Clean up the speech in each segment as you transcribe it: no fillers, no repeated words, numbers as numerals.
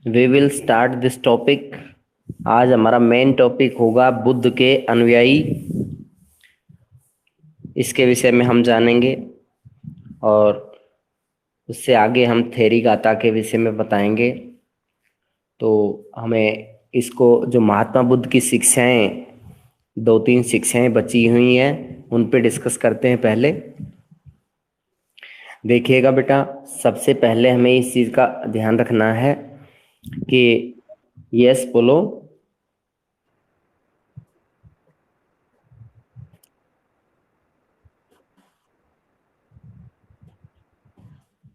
We will start this topic. आज हमारा main topic होगा बुद्ध के अनुयायी। इसके विषय में हम जानेंगे और उससे आगे हम थेरी गाथा के विषय में बताएंगे। तो हमें इसको जो महात्मा बुद्ध की शिक्षाएं, दो तीन शिक्षाएं बची हुई हैं, उन पे डिस्कस करते हैं। पहले देखिएगा बेटा, सबसे पहले हमें इस चीज़ का ध्यान रखना है कि यस बोलो।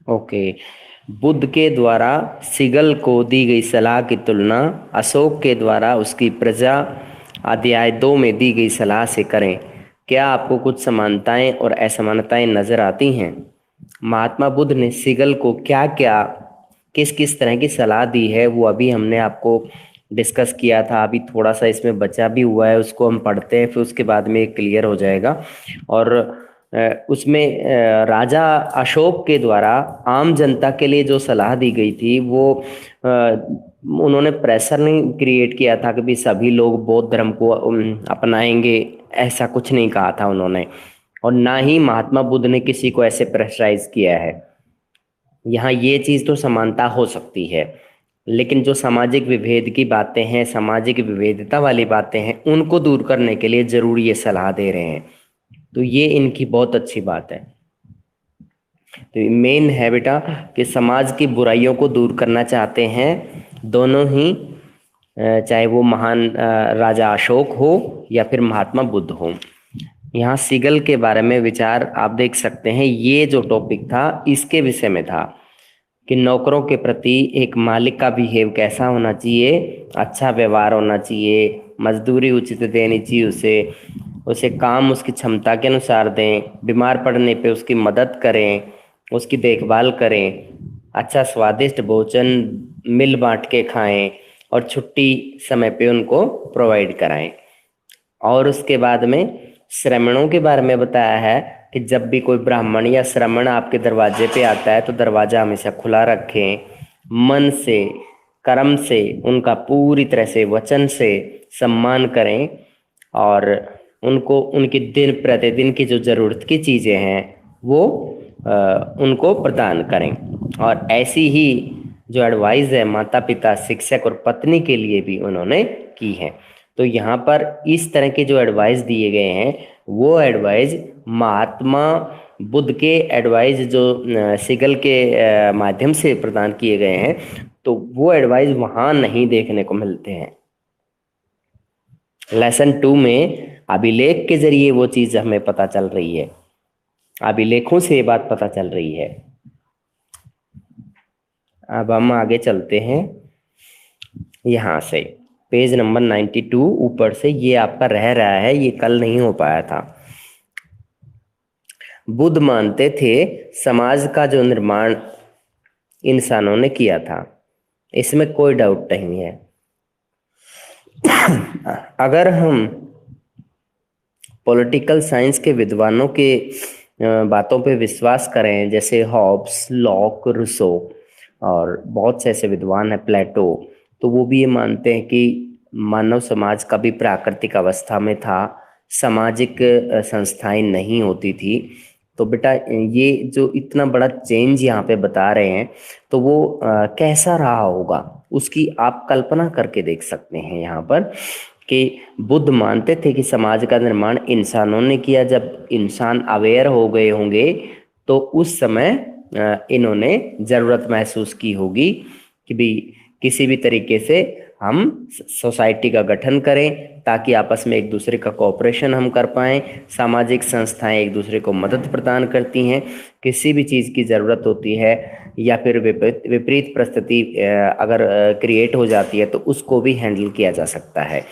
ओके। बुद्ध के द्वारा सिगल को दी गई सलाह की तुलना अशोक के द्वारा उसकी प्रजा अध्याय 2 में दी गई सलाह से करें। क्या आपको कुछ समानताएं और असमानताएं नजर आती हैं? महात्मा बुद्ध ने सिगल को क्या क्या किस किस तरह की सलाह दी है, वो अभी हमने आपको डिस्कस किया था। अभी थोड़ा सा इसमें बचा भी हुआ है, उसको हम पढ़ते हैं, फिर उसके बाद में क्लियर हो जाएगा। और उसमें राजा अशोक के द्वारा आम जनता के लिए जो सलाह दी गई थी, वो उन्होंने प्रेशर नहीं क्रिएट किया था कि भी सभी लोग बौद्ध धर्म को अपनाएंगे, ऐसा कुछ नहीं कहा था उन्होंने। और ना ही महात्मा बुद्ध ने किसी को ऐसे प्रेशराइज किया है। यहाँ ये चीज़ तो समानता हो सकती है, लेकिन जो सामाजिक विभेद की बातें हैं, सामाजिक विविधता वाली बातें हैं, उनको दूर करने के लिए जरूर ये सलाह दे रहे हैं। तो ये इनकी बहुत अच्छी बात है। तो मेन है बेटा कि समाज की बुराइयों को दूर करना चाहते हैं दोनों ही, चाहे वो महान राजा अशोक हो या फिर महात्मा बुद्ध हो। यहाँ सिगल के बारे में विचार आप देख सकते हैं। ये जो टॉपिक था इसके विषय में था कि नौकरों के प्रति एक मालिक का बिहेव कैसा होना चाहिए। अच्छा व्यवहार होना चाहिए, मजदूरी उचित देनी चाहिए उसे उसे काम उसकी क्षमता के अनुसार दें, बीमार पड़ने पे उसकी मदद करें, उसकी देखभाल करें, अच्छा स्वादिष्ट भोजन मिल बांट के खाएं और छुट्टी समय पे उनको प्रोवाइड कराएं। और उसके बाद में श्रमणों के बारे में बताया है कि जब भी कोई ब्राह्मण या श्रमण आपके दरवाजे पे आता है तो दरवाजा हमेशा खुला रखें। मन से, कर्म से उनका पूरी तरह से, वचन से सम्मान करें और उनको उनकी दिन प्रतिदिन की जो ज़रूरत की चीज़ें हैं वो उनको प्रदान करें। और ऐसी ही जो एडवाइस है माता पिता, शिक्षक और पत्नी के लिए भी उन्होंने की है। तो यहाँ पर इस तरह के जो एडवाइस दिए गए हैं वो एडवाइस महात्मा बुद्ध के एडवाइस जो सिगल के माध्यम से प्रदान किए गए हैं, तो वो एडवाइस वहाँ नहीं देखने को मिलते हैं। लेसन 2 में अभिलेख के जरिए वो चीज़ हमें पता चल रही है, अभिलेखों से ये बात पता चल रही है। अब हम आगे चलते हैं यहाँ से, पेज नंबर 92 ऊपर से। ये आपका रह रहा है, ये कल नहीं हो पाया था। बुद्ध मानते थे समाज का जो निर्माण इंसानों ने किया था, इसमें कोई डाउट नहीं है। अगर हम पॉलिटिकल साइंस के विद्वानों के बातों पे विश्वास करें, जैसे हॉब्स, लॉक, रूसो और बहुत से ऐसे विद्वान हैं, प्लेटो, तो वो भी ये मानते हैं कि मानव समाज कभी प्राकृतिक अवस्था में था, सामाजिक संस्थाएं नहीं होती थी। तो बेटा ये जो इतना बड़ा चेंज यहाँ पे बता रहे हैं, तो वो कैसा रहा होगा उसकी आप कल्पना करके देख सकते हैं यहाँ पर कि बुद्ध मानते थे कि समाज का निर्माण इंसानों ने किया। जब इंसान अवेयर हो गए होंगे तो उस समय इन्होंने ज़रूरत महसूस की होगी कि भी किसी भी तरीके से हम सोसाइटी का गठन करें ताकि आपस में एक दूसरे का कोऑपरेशन हम कर पाएँ। सामाजिक संस्थाएं एक दूसरे को मदद प्रदान करती हैं। किसी भी चीज़ की ज़रूरत होती है या फिर विपरीत परिस्थिति अगर क्रिएट हो जाती है तो उसको भी हैंडल किया जा सकता है।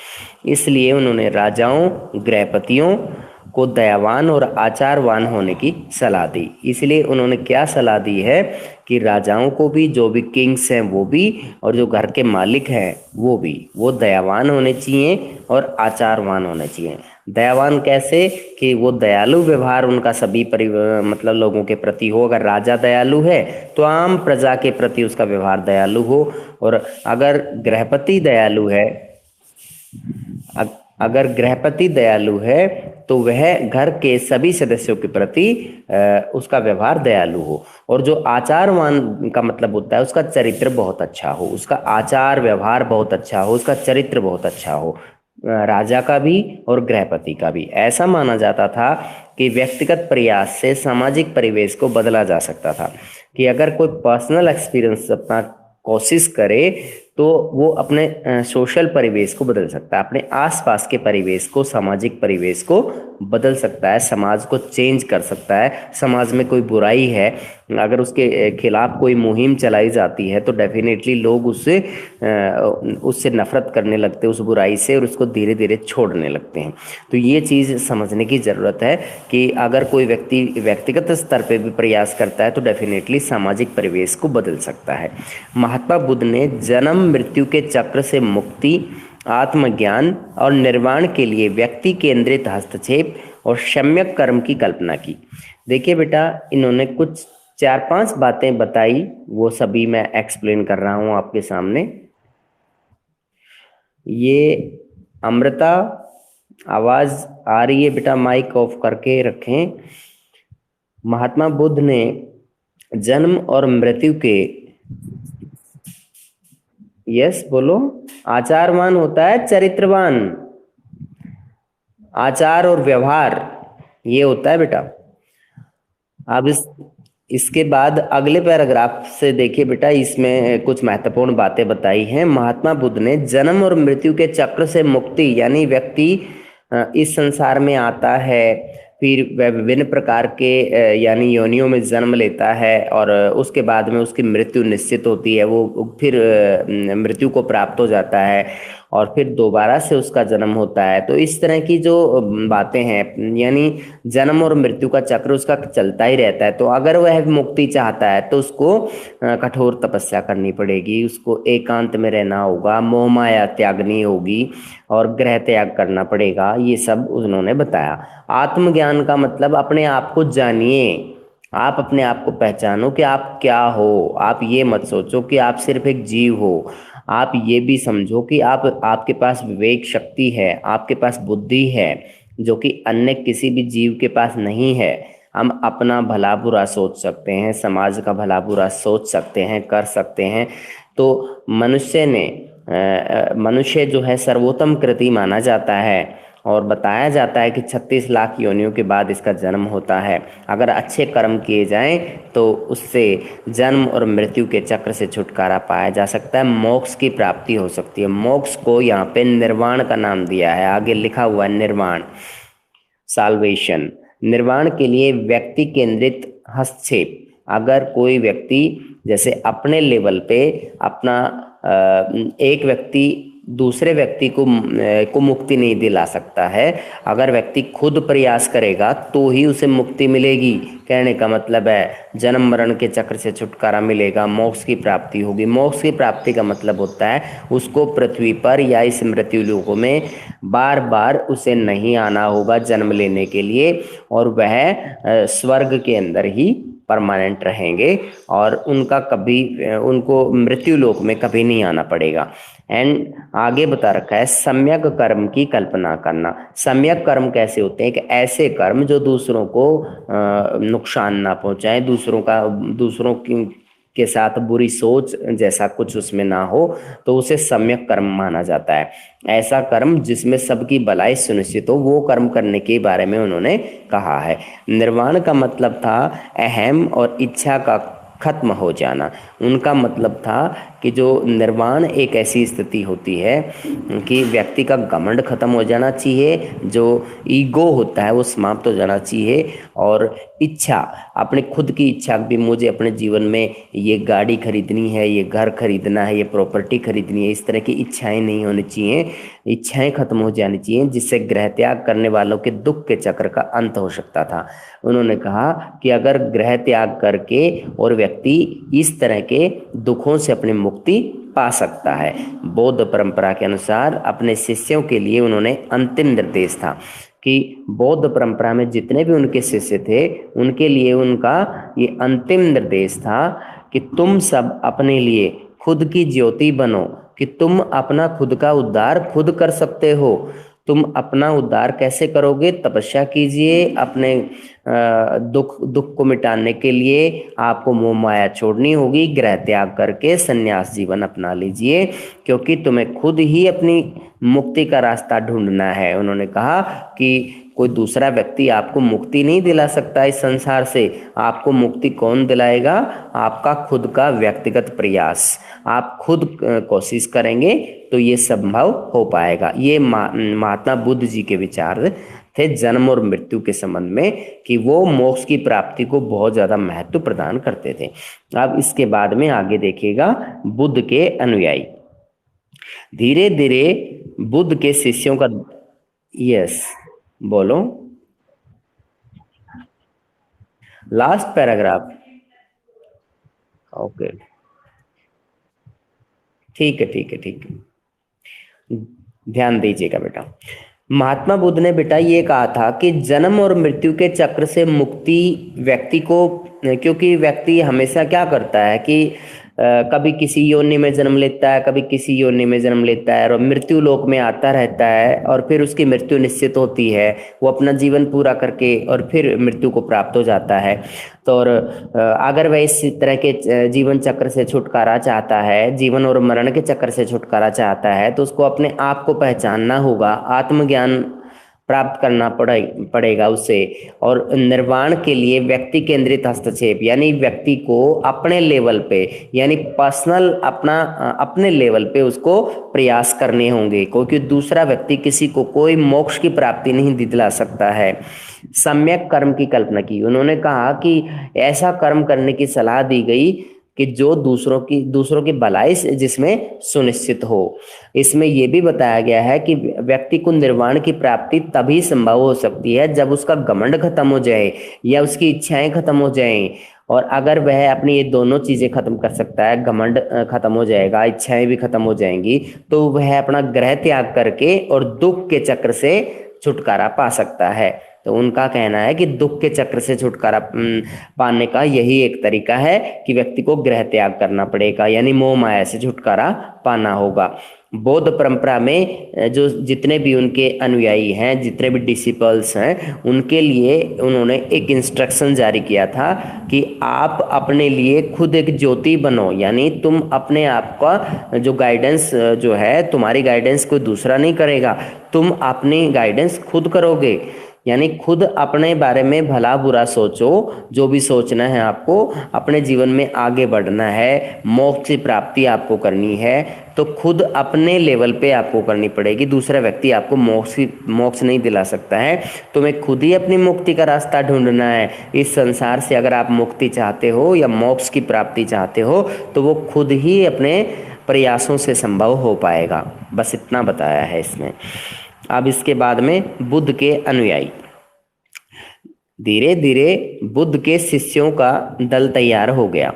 इसलिए उन्होंने राजाओं, गृहपतियों को दयावान और आचारवान होने की सलाह दी। इसलिए उन्होंने क्या सलाह दी है कि राजाओं को भी, जो भी किंग्स हैं वो भी, और जो घर के मालिक हैं वो भी, वो दयावान होने चाहिए और आचारवान होने चाहिए। दयावान कैसे कि वो दयालु व्यवहार उनका सभी मतलब लोगों के प्रति हो। अगर राजा दयालु है तो आम प्रजा के प्रति उसका व्यवहार दयालु हो। और अगर गृहपति दयालु है, अगर गृहपति दयालु है तो वह घर के सभी सदस्यों के प्रति उसका व्यवहार दयालु हो। और जो आचारवान का मतलब होता है उसका चरित्र बहुत अच्छा हो, उसका आचार व्यवहार बहुत अच्छा हो, उसका चरित्र बहुत अच्छा हो, राजा का भी और गृहपति का भी। ऐसा माना जाता था कि व्यक्तिगत प्रयास से सामाजिक परिवेश को बदला जा सकता था, कि अगर कोई पर्सनल एक्सपीरियंस अपना कोशिश करे तो वो अपने सोशल परिवेश को बदल सकता है, अपने आसपास के परिवेश को, सामाजिक परिवेश को बदल सकता है, समाज को चेंज कर सकता है। समाज में कोई बुराई है, अगर उसके खिलाफ कोई मुहिम चलाई जाती है तो डेफिनेटली लोग उससे नफरत करने लगते हैं, उस बुराई से, और उसको धीरे धीरे छोड़ने लगते हैं। तो ये चीज़ समझने की ज़रूरत है कि अगर कोई व्यक्ति व्यक्तिगत स्तर पे भी प्रयास करता है तो डेफिनेटली सामाजिक परिवेश को बदल सकता है। महात्मा बुद्ध ने जन्म मृत्यु के चक्र से मुक्ति, आत्मज्ञान और निर्वाण के लिए व्यक्ति केंद्रित हस्तक्षेप और सम्यक कर्म की कल्पना की। देखिए बेटा, इन्होंने कुछ 4-5 बातें बताई, वो सभी मैं एक्सप्लेन कर रहा हूं आपके सामने। ये अमृता, आवाज आ रही है बेटा? माइक ऑफ करके रखें। महात्मा बुद्ध ने जन्म और मृत्यु के, यस बोलो, आचारवान होता है चरित्रवान, आचार और व्यवहार ये होता है बेटा। अब इसके बाद अगले पैराग्राफ से देखिए बेटा, इसमें कुछ महत्वपूर्ण बातें बताई हैं। महात्मा बुद्ध ने जन्म और मृत्यु के चक्र से मुक्ति, यानी व्यक्ति इस संसार में आता है, फिर वह विभिन्न प्रकार के यानी योनियों में जन्म लेता है, और उसके बाद में उसकी मृत्यु निश्चित होती है, वो फिर मृत्यु को प्राप्त हो जाता है, और फिर दोबारा से उसका जन्म होता है। तो इस तरह की जो बातें हैं, यानी जन्म और मृत्यु का चक्र उसका चलता ही रहता है। तो अगर वह मुक्ति चाहता है तो उसको कठोर तपस्या करनी पड़ेगी, उसको एकांत में रहना होगा, मोह माया त्यागनी होगी और ग्रह त्याग करना पड़ेगा। ये सब उन्होंने बताया। आत्मज्ञान का मतलब अपने आप को जानिए, आप अपने आप को पहचानो कि आप क्या हो। आप ये मत सोचो कि आप सिर्फ एक जीव हो, आप ये भी समझो कि आपके पास विवेक शक्ति है, आपके पास बुद्धि है, जो कि अन्य किसी भी जीव के पास नहीं है। हम अपना भला बुरा सोच सकते हैं, समाज का भला बुरा सोच सकते हैं, कर सकते हैं। तो मनुष्य जो है सर्वोत्तम कृति माना जाता है, और बताया जाता है कि 36 लाख योनियों के बाद इसका जन्म होता है। अगर अच्छे कर्म किए जाएं तो उससे जन्म और मृत्यु के चक्र से छुटकारा पाया जा सकता है, मोक्ष की प्राप्ति हो सकती है। मोक्ष को यहाँ पे निर्वाण का नाम दिया है, आगे लिखा हुआ है निर्वाण, साल्वेशन। निर्वाण के लिए व्यक्ति केंद्रित हस्तक्षेप, अगर कोई व्यक्ति जैसे अपने लेवल पे अपना एक व्यक्ति दूसरे व्यक्ति को मुक्ति नहीं दिला सकता है, अगर व्यक्ति खुद प्रयास करेगा तो ही उसे मुक्ति मिलेगी। कहने का मतलब है जन्म मरण के चक्र से छुटकारा मिलेगा, मोक्ष की प्राप्ति होगी। मोक्ष की प्राप्ति का मतलब होता है उसको पृथ्वी पर या इस मृत्यु लोकों में बार बार उसे नहीं आना होगा जन्म लेने के लिए, और वह स्वर्ग के अंदर ही परमानेंट रहेंगे, और उनको मृत्यु लोक में कभी नहीं आना पड़ेगा। एंड आगे बता रखा है सम्यक कर्म की कल्पना करना। सम्यक कर्म कैसे होते हैं? कि ऐसे कर्म जो दूसरों को नुकसान ना पहुंचाए, दूसरों के साथ बुरी सोच जैसा कुछ उसमें ना हो, तो उसे सम्यक कर्म माना जाता है। ऐसा कर्म जिसमें सबकी भलाई सुनिश्चित हो, वो कर्म करने के बारे में उन्होंने कहा है। निर्वाण का मतलब था अहम और इच्छा का खत्म हो जाना। उनका मतलब था कि जो निर्वाण एक ऐसी स्थिति होती है कि व्यक्ति का घमंड खत्म हो जाना चाहिए, जो ईगो होता है वो समाप्त हो जाना चाहिए, और इच्छा, अपने खुद की इच्छा भी, मुझे अपने जीवन में ये गाड़ी खरीदनी है, ये घर खरीदना है, ये प्रॉपर्टी खरीदनी है, इस तरह की इच्छाएं नहीं होनी चाहिए। इच्छाएं खत्म हो जानी चाहिए, जिससे गृह त्याग करने वालों के दुख के चक्र का अंत हो सकता था। उन्होंने कहा कि अगर गृह त्याग करके और व्यक्ति इस तरह के दुखों से अपनी मुक्ति पा सकता है। बौद्ध परंपरा के अनुसार अपने शिष्यों के लिए उन्होंने अंतिम निर्देश था कि बौद्ध परंपरा में जितने भी उनके शिष्य थे उनके लिए उनका ये अंतिम निर्देश था कि तुम सब अपने लिए खुद की ज्योति बनो, कि तुम अपना खुद का उद्धार खुद कर सकते हो। तुम अपना उद्धार कैसे करोगे? तपस्या कीजिए, अपने दुख दुख को मिटाने के लिए आपको मोह माया छोड़नी होगी, गृह त्याग करके संन्यास जीवन अपना लीजिए, क्योंकि तुम्हें खुद ही अपनी मुक्ति का रास्ता ढूंढना है। उन्होंने कहा कि कोई दूसरा व्यक्ति आपको मुक्ति नहीं दिला सकता इस संसार से। आपको मुक्ति कौन दिलाएगा? आपका खुद का व्यक्तिगत प्रयास। आप खुद कोशिश करेंगे तो ये संभव हो पाएगा। ये महात्मा बुद्ध जी के विचार थे जन्म और मृत्यु के संबंध में, कि वो मोक्ष की प्राप्ति को बहुत ज्यादा महत्व प्रदान करते थे। अब इसके बाद में आगे देखिएगा, बुद्ध के अनुयायी धीरे धीरे बुद्ध के शिष्यों का। यस, बोलो। Last paragraph. ओके, ठीक है ठीक है ठीक है, ध्यान दीजिएगा बेटा। महात्मा बुद्ध ने बेटा ये कहा था कि जन्म और मृत्यु के चक्र से मुक्ति व्यक्ति को, क्योंकि व्यक्ति हमेशा क्या करता है कि कभी किसी योनि में जन्म लेता है, कभी किसी योनि में जन्म लेता है और मृत्यु लोक में आता रहता है, और फिर उसकी मृत्यु निश्चित होती है। वो अपना जीवन पूरा करके और फिर मृत्यु को प्राप्त हो जाता है। तो और अगर वह इस तरह के जीवन चक्र से छुटकारा चाहता है, जीवन और मरण के चक्र से छुटकारा चाहता है, तो उसको अपने आप को पहचानना होगा, आत्मज्ञान प्राप्त करना पड़ेगा उसे। और निर्वाण के लिए व्यक्ति केंद्रित हस्तक्षेप, यानी व्यक्ति को अपने लेवल पे, यानी पर्सनल अपने लेवल पे उसको प्रयास करने होंगे, क्योंकि दूसरा व्यक्ति किसी को कोई मोक्ष की प्राप्ति नहीं दिला सकता है। सम्यक कर्म की कल्पना की। उन्होंने कहा कि ऐसा कर्म करने की सलाह दी गई कि जो दूसरों की भलाई जिसमें सुनिश्चित हो। इसमें यह भी बताया गया है कि व्यक्ति को निर्वाण की प्राप्ति तभी संभव हो सकती है जब उसका घमंड खत्म हो जाए या उसकी इच्छाएं खत्म हो जाएं। और अगर वह अपनी ये दोनों चीजें खत्म कर सकता है, घमंड खत्म हो जाएगा, इच्छाएं भी खत्म हो जाएंगी, तो वह अपना ग्रह त्याग करके और दुख के चक्र से छुटकारा पा सकता है। तो उनका कहना है कि दुख के चक्र से छुटकारा पाने का यही एक तरीका है कि व्यक्ति को गृह त्याग करना पड़ेगा, यानी मोह माया से छुटकारा पाना होगा। बौद्ध परंपरा में जो जितने भी उनके अनुयायी हैं, जितने भी डिसिपल्स हैं, उनके लिए उन्होंने एक इंस्ट्रक्शन जारी किया था कि आप अपने लिए खुद एक ज्योति बनो, यानी तुम अपने आप का जो गाइडेंस जो है, तुम्हारी गाइडेंस कोई दूसरा नहीं करेगा, तुम अपनी गाइडेंस खुद करोगे। यानी खुद अपने बारे में भला बुरा सोचो, जो भी सोचना है आपको, अपने जीवन में आगे बढ़ना है, मोक्ष की प्राप्ति आपको करनी है, तो खुद अपने लेवल पे आपको करनी पड़ेगी। दूसरा व्यक्ति आपको मोक्ष नहीं दिला सकता है। तुम्हें खुद ही अपनी मुक्ति का रास्ता ढूंढना है। इस संसार से अगर आप मुक्ति चाहते हो या मोक्ष की प्राप्ति चाहते हो, तो वो खुद ही अपने प्रयासों से संभव हो पाएगा। बस इतना बताया है इसमें। अब इसके बाद में बुद्ध के अनुयायी, धीरे धीरे बुद्ध के शिष्यों का दल तैयार हो गया।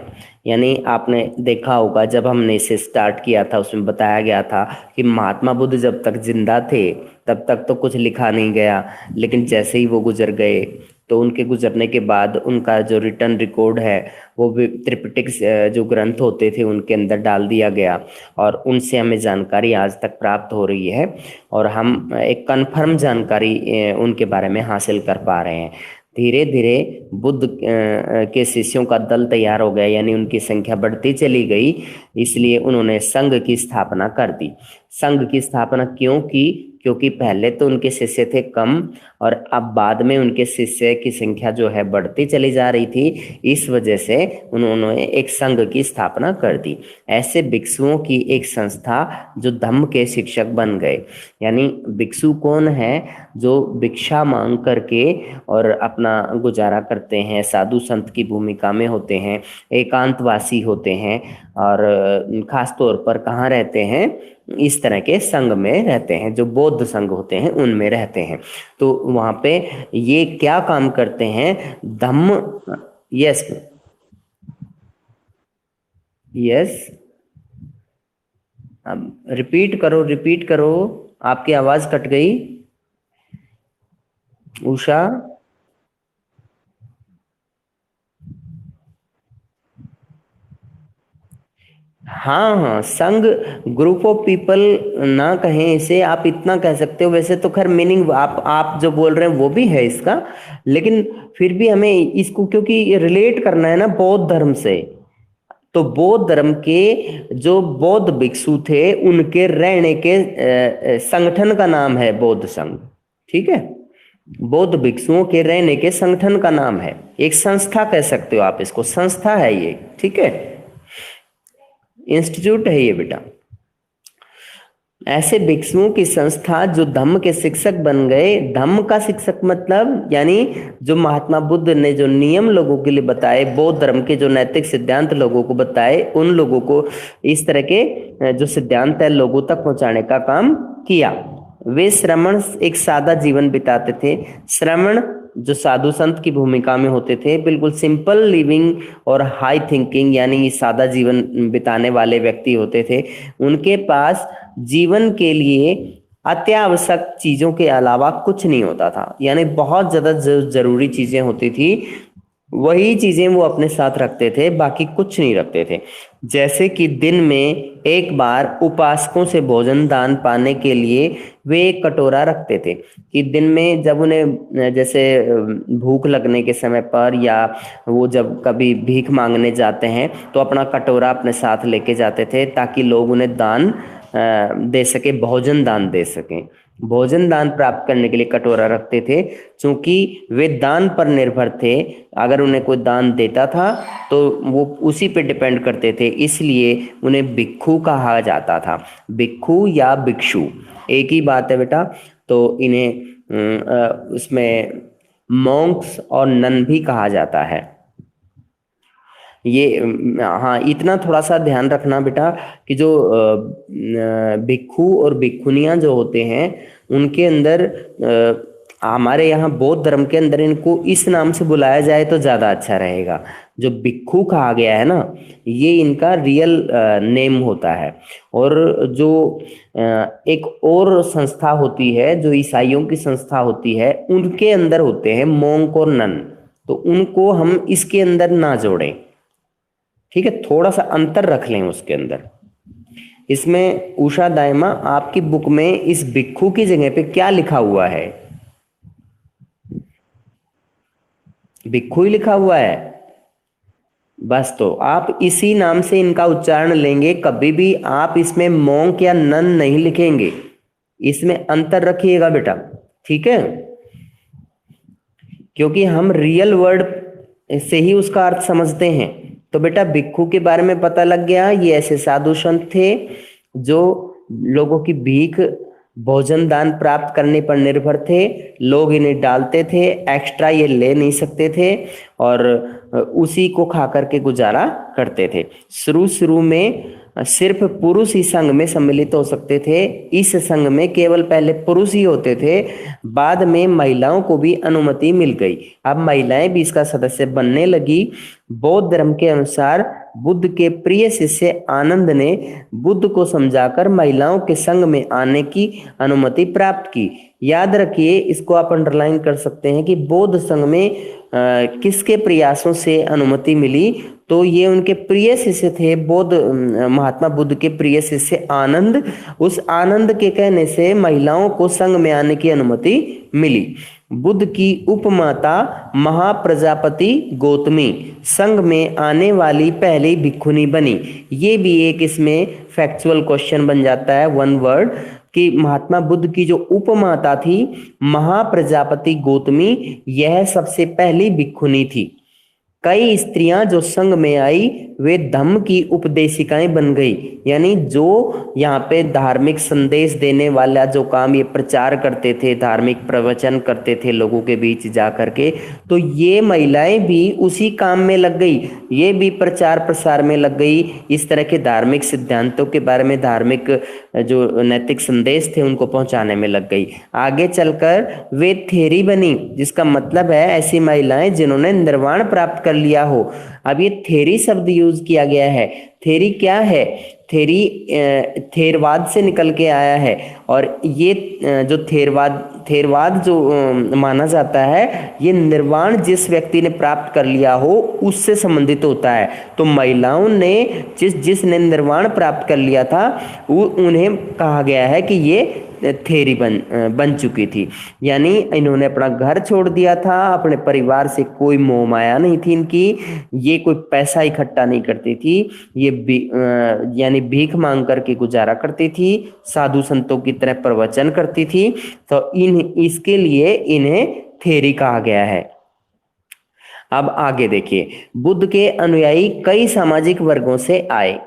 यानी आपने देखा होगा जब हमने इसे स्टार्ट किया था, उसमें बताया गया था कि महात्मा बुद्ध जब तक जिंदा थे तब तक तो कुछ लिखा नहीं गया, लेकिन जैसे ही वो गुजर गए, तो उनके गुजरने के बाद उनका जो रिटर्न रिकॉर्ड है वो भी त्रिपिटक जो ग्रंथ होते थे उनके अंदर डाल दिया गया, और उनसे हमें जानकारी आज तक प्राप्त हो रही है, और हम एक कन्फर्म जानकारी उनके बारे में हासिल कर पा रहे हैं। धीरे धीरे बुद्ध के शिष्यों का दल तैयार हो गया, यानी उनकी संख्या बढ़ती चली गई। इसलिए उन्होंने संघ की स्थापना कर दी। संघ की स्थापना क्यों की? क्योंकि पहले तो उनके शिष्य थे कम, और अब बाद में उनके शिष्य की संख्या जो है बढ़ती चली जा रही थी। इस वजह से उन्होंने एक संघ की स्थापना कर दी। ऐसे भिक्षुओं की एक संस्था जो धम्म के शिक्षक बन गए। यानी भिक्षु कौन है? जो भिक्षा मांग करके और अपना गुजारा करते हैं, साधु संत की भूमिका में होते हैं, एकांतवासी होते हैं, और खास तौर पर कहाँ रहते हैं? इस तरह के संघ में रहते हैं, जो बौद्ध संघ होते हैं उनमें रहते हैं। तो वहां पे ये क्या काम करते हैं? धम्म। यस, यस, अब रिपीट करो, रिपीट करो, आपकी आवाज कट गई। उषा। हाँ हाँ, संघ, ग्रुप ऑफ पीपल ना कहें इसे, आप इतना कह सकते हो। वैसे तो खैर मीनिंग आप जो बोल रहे हैं वो भी है इसका, लेकिन फिर भी हमें इसको क्योंकि रिलेट करना है ना बौद्ध धर्म से, तो बौद्ध धर्म के जो बौद्ध भिक्षु थे उनके रहने के संगठन का नाम है बौद्ध संघ। ठीक है, बौद्ध भिक्षुओं के रहने के संगठन का नाम है, एक संस्था कह सकते हो आप इसको, संस्था है ये। ठीक है, इंस्टीट्यूट है ये बेटा। ऐसे भिक्षुओं की संस्था जो धम्म के शिक्षक बन गए। धम्म का शिक्षक मतलब यानी जो महात्मा बुद्ध ने जो नियम लोगों के लिए बताए, बौद्ध धर्म के जो नैतिक सिद्धांत लोगों को बताए, उन लोगों को इस तरह के जो सिद्धांत है लोगों तक पहुंचाने का काम किया। वे श्रमण एक सादा जीवन बिताते थे। श्रमण जो साधु संत की भूमिका में होते थे, बिल्कुल सिंपल लिविंग और हाई थिंकिंग यानी सादा जीवन बिताने वाले व्यक्ति होते थे। उनके पास जीवन के लिए अत्यावश्यक चीजों के अलावा कुछ नहीं होता था, यानी बहुत ज्यादा जरूरी चीजें होती थी वही चीजें वो अपने साथ रखते थे, बाकी कुछ नहीं रखते थे। जैसे कि दिन में एक बार उपासकों से भोजन दान पाने के लिए वे एक कटोरा रखते थे, कि दिन में जब उन्हें जैसे भूख लगने के समय पर या वो जब कभी भीख मांगने जाते हैं तो अपना कटोरा अपने साथ लेके जाते थे ताकि लोग उन्हें दान दे सके, भोजन दान दे सकें। भोजन दान प्राप्त करने के लिए कटोरा रखते थे, क्योंकि वे दान पर निर्भर थे। अगर उन्हें कोई दान देता था तो वो उसी पे डिपेंड करते थे, इसलिए उन्हें भिक्षु कहा जाता था। भिक्षु या भिक्षु एक ही बात है बेटा। तो इन्हें उसमें मॉन्क्स और नन भी कहा जाता है। ये हाँ, इतना थोड़ा सा ध्यान रखना बेटा कि जो भिक्षु और भिक्षुनियां जो होते हैं उनके अंदर हमारे यहाँ बौद्ध धर्म के अंदर इनको इस नाम से बुलाया जाए तो ज्यादा अच्छा रहेगा। जो भिक्षु कहा गया है ना, ये इनका रियल नेम होता है। और जो एक और संस्था होती है जो ईसाइयों की संस्था होती है, उनके अंदर होते हैं मोंक और नन, तो उनको हम इसके अंदर ना जोड़ें। ठीक है, थोड़ा सा अंतर रख लें उसके अंदर। इसमें उषा दायमा आपकी बुक में इस भिक्षु की जगह पे क्या लिखा हुआ है? भिक्षु ही लिखा हुआ है बस। तो आप इसी नाम से इनका उच्चारण लेंगे, कभी भी आप इसमें मोंक या नन नहीं लिखेंगे, इसमें अंतर रखिएगा बेटा। ठीक है, क्योंकि हम रियल वर्ड से ही उसका अर्थ समझते हैं। तो बेटा भिक्षु के बारे में पता लग गया, ये ऐसे साधु संत थे जो लोगों की भीख भोजन दान प्राप्त करने पर निर्भर थे। लोग इन्हें डालते थे, एक्स्ट्रा ये ले नहीं सकते थे और उसी को खा करके गुजारा करते थे। शुरू शुरू में सिर्फ पुरुष ही संघ में सम्मिलित हो सकते थे। इस संघ में केवल पहले पुरुष ही होते थे, बाद में महिलाओं को भी अनुमति मिल गई। अब महिलाएं भी इसका सदस्य बनने लगी। बौद्ध धर्म के अनुसार बुद्ध के प्रिय शिष्य आनंद ने बुद्ध को समझाकर महिलाओं के संघ में आने की अनुमति प्राप्त की। याद रखिए, इसको आप अंडरलाइन कर सकते हैं कि बौद्ध संघ में किसके प्रयासों से अनुमति मिली, तो ये उनके प्रिय शिष्य थे, बौद्ध महात्मा बुद्ध के प्रिय शिष्य आनंद। उस आनंद के कहने से महिलाओं को संघ में आने की अनुमति मिली। बुद्ध की उपमाता महाप्रजापति गौतमी संघ में आने वाली पहली भिक्षुनी बनी। ये भी एक इसमें फैक्चुअल क्वेश्चन बन जाता है, वन वर्ड, कि महात्मा बुद्ध की जो उपमाता थी महाप्रजापति गौतमी, यह सबसे पहली भिक्षुनी थी। कई स्त्रियां जो संघ में आई वे धम्म की उपदेशिकाएं बन गई, यानी जो यहाँ पे धार्मिक संदेश देने वाला जो काम ये प्रचार करते थे, धार्मिक प्रवचन करते थे लोगों के बीच जा करके, तो ये महिलाएं भी उसी काम में लग गई, ये भी प्रचार प्रसार में लग गई। इस तरह के धार्मिक सिद्धांतों के बारे में, धार्मिक जो नैतिक संदेश थे उनको पहुंचाने में लग गई। आगे चलकर वे थेरी बनी, जिसका मतलब है ऐसी महिलाएं जिन्होंने निर्वाण प्राप्त कर लिया हो। अब ये थेरी शब्द यूज किया गया है। थेरी क्या है? थेरी थेरवाद से निकल के आया है, और ये जो थेरवाद थेरवाद जो माना जाता है, ये निर्वाण जिस व्यक्ति ने प्राप्त कर लिया हो उससे संबंधित होता है। तो महिलाओं ने जिसने निर्वाण प्राप्त कर लिया था वो उन्हें कहा गया है कि ये थेरी बन चुकी थी। यानी इन्होंने अपना घर छोड़ दिया था, अपने परिवार से कोई मोह माया नहीं थी इनकी, ये कोई पैसा इकट्ठा नहीं करती थी, ये यानी भीख मांग करके गुजारा करती थी, साधु संतों की तरह प्रवचन करती थी। तो इसके लिए इन्हें थेरी कहा गया है। अब आगे देखिए, बुद्ध के अनुयायी कई सामाजिक वर्गों से आए।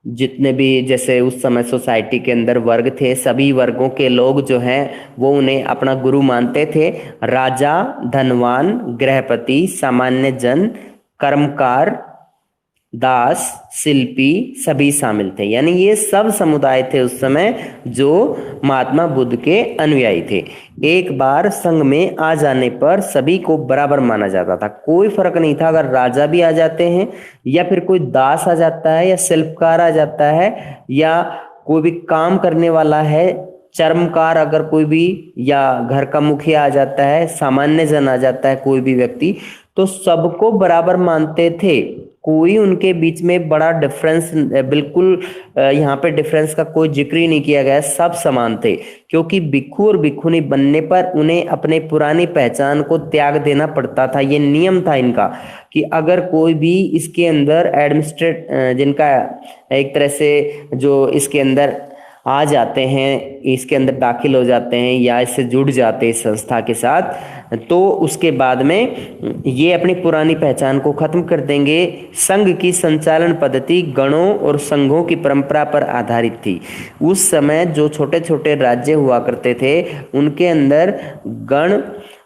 जितने भी जैसे उस समय सोसाइटी के अंदर वर्ग थे, सभी वर्गों के लोग जो हैं वो उन्हें अपना गुरु मानते थे। राजा, धनवान, गृहपति, सामान्य जन, कर्मकार, दास, शिल्पी सभी शामिल थे। यानी ये सब समुदाय थे उस समय जो महात्मा बुद्ध के अनुयायी थे। एक बार संघ में आ जाने पर सभी को बराबर माना जाता था, कोई फर्क नहीं था अगर राजा भी आ जाते हैं या फिर कोई दास आ जाता है या शिल्पकार आ जाता है या कोई भी काम करने वाला है, चर्मकार अगर कोई भी, या घर का मुखिया आ जाता है, सामान्य जन आ जाता है, कोई भी व्यक्ति, तो सबको बराबर मानते थे। कोई उनके बीच में बड़ा डिफरेंस, बिल्कुल यहाँ पे डिफरेंस का कोई जिक्र ही नहीं किया गया, सब समान थे। क्योंकि भिक्षु और भिक्षुनी बनने पर उन्हें अपने पुरानी पहचान को त्याग देना पड़ता था। ये नियम था इनका कि अगर कोई भी इसके अंदर एडमिनिस्ट्रेट जिनका एक तरह से जो इसके अंदर आ जाते हैं, इसके अंदर दाखिल हो जाते हैं या इससे जुड़ जाते हैं इस संस्था के साथ, तो उसके बाद में ये अपनी पुरानी पहचान को खत्म कर देंगे। संघ की संचालन पद्धति गणों और संघों की परंपरा पर आधारित थी। उस समय जो छोटे छोटे राज्य हुआ करते थे उनके अंदर गण